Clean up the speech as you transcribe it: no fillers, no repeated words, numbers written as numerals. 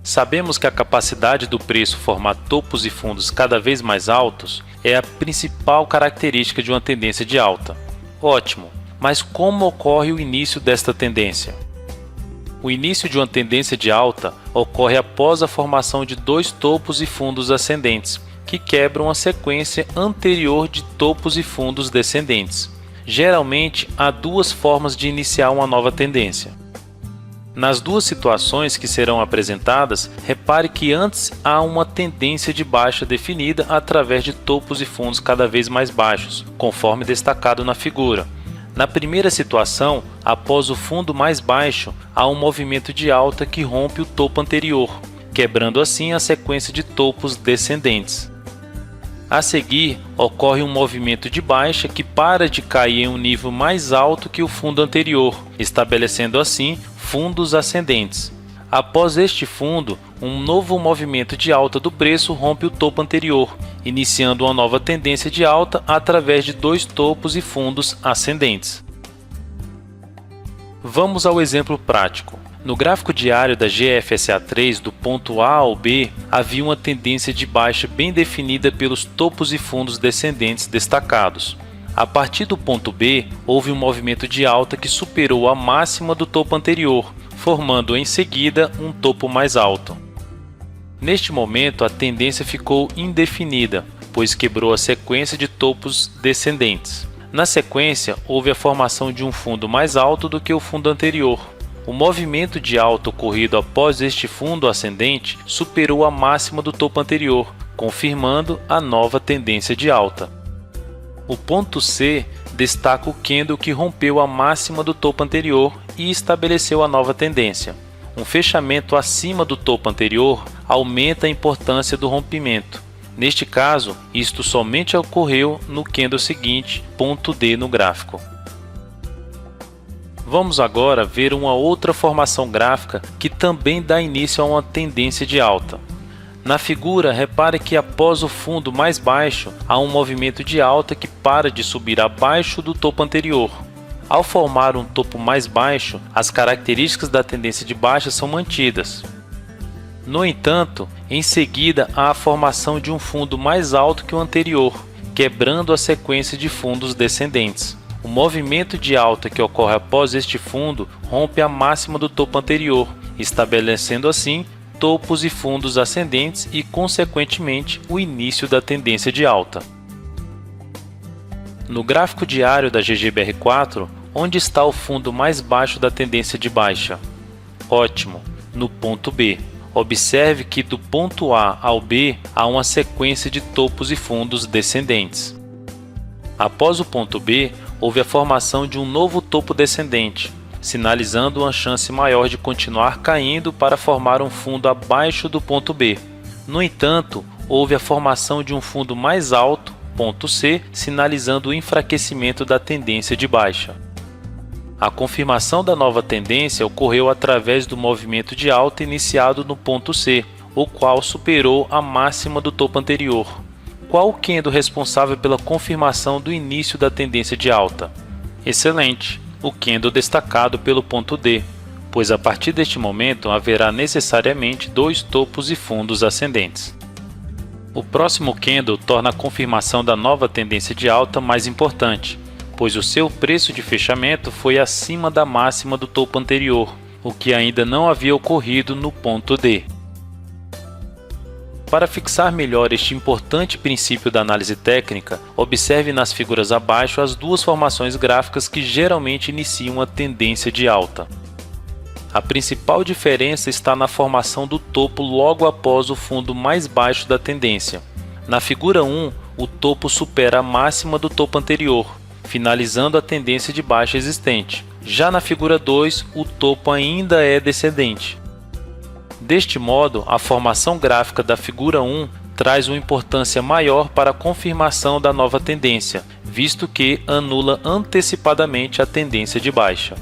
Sabemos que a capacidade do preço formar topos e fundos cada vez mais altos é a principal característica de uma tendência de alta. Ótimo, mas como ocorre o início desta tendência? O início de uma tendência de alta ocorre após a formação de dois topos e fundos ascendentes, que quebram a sequência anterior de topos e fundos descendentes. Geralmente, há duas formas de iniciar uma nova tendência. Nas duas situações que serão apresentadas, repare que antes há uma tendência de baixa definida através de topos e fundos cada vez mais baixos, conforme destacado na figura. Na primeira situação, após o fundo mais baixo, há um movimento de alta que rompe o topo anterior, quebrando assim a sequência de topos descendentes. A seguir, ocorre um movimento de baixa que para de cair em um nível mais alto que o fundo anterior, estabelecendo assim fundos ascendentes. Após este fundo, um novo movimento de alta do preço rompe o topo anterior, iniciando uma nova tendência de alta através de dois topos e fundos ascendentes. Vamos ao exemplo prático. No gráfico diário da GFSA3 do ponto A ao B, havia uma tendência de baixa bem definida pelos topos e fundos descendentes destacados. A partir do ponto B, houve um movimento de alta que superou a máxima do topo anterior, formando em seguida um topo mais alto. Neste momento, a tendência ficou indefinida, pois quebrou a sequência de topos descendentes. Na sequência, houve a formação de um fundo mais alto do que o fundo anterior. O movimento de alta ocorrido após este fundo ascendente superou a máxima do topo anterior, confirmando a nova tendência de alta. O ponto C destaca o candle que rompeu a máxima do topo anterior e estabeleceu a nova tendência. Um fechamento acima do topo anterior aumenta a importância do rompimento. Neste caso, isto somente ocorreu no candle seguinte, ponto D no gráfico. Vamos agora ver uma outra formação gráfica que também dá início a uma tendência de alta. Na figura, repare que após o fundo mais baixo, há um movimento de alta que para de subir abaixo do topo anterior. Ao formar um topo mais baixo, as características da tendência de baixa são mantidas. No entanto, em seguida há a formação de um fundo mais alto que o anterior, quebrando a sequência de fundos descendentes. O movimento de alta que ocorre após este fundo rompe a máxima do topo anterior, estabelecendo assim topos e fundos ascendentes e, consequentemente, o início da tendência de alta. No gráfico diário da GGBR4, onde está o fundo mais baixo da tendência de baixa? Ótimo, no ponto B. Observe que do ponto A ao B há uma sequência de topos e fundos descendentes. Após o ponto B, houve a formação de um novo topo descendente, sinalizando uma chance maior de continuar caindo para formar um fundo abaixo do ponto B. No entanto, houve a formação de um fundo mais alto, ponto C, sinalizando o enfraquecimento da tendência de baixa. A confirmação da nova tendência ocorreu através do movimento de alta iniciado no ponto C, o qual superou a máxima do topo anterior. Qual o candle responsável pela confirmação do início da tendência de alta? Excelente! O candle destacado pelo ponto D, pois a partir deste momento haverá necessariamente dois topos e fundos ascendentes. O próximo candle torna a confirmação da nova tendência de alta mais importante, pois o seu preço de fechamento foi acima da máxima do topo anterior, o que ainda não havia ocorrido no ponto D. Para fixar melhor este importante princípio da análise técnica, observe nas figuras abaixo as duas formações gráficas que geralmente iniciam a tendência de alta. A principal diferença está na formação do topo logo após o fundo mais baixo da tendência. Na figura 1, o topo supera a máxima do topo anterior, finalizando a tendência de baixa existente. Já na figura 2, o topo ainda é descendente. Deste modo, a formação gráfica da figura 1 traz uma importância maior para a confirmação da nova tendência, visto que anula antecipadamente a tendência de baixa.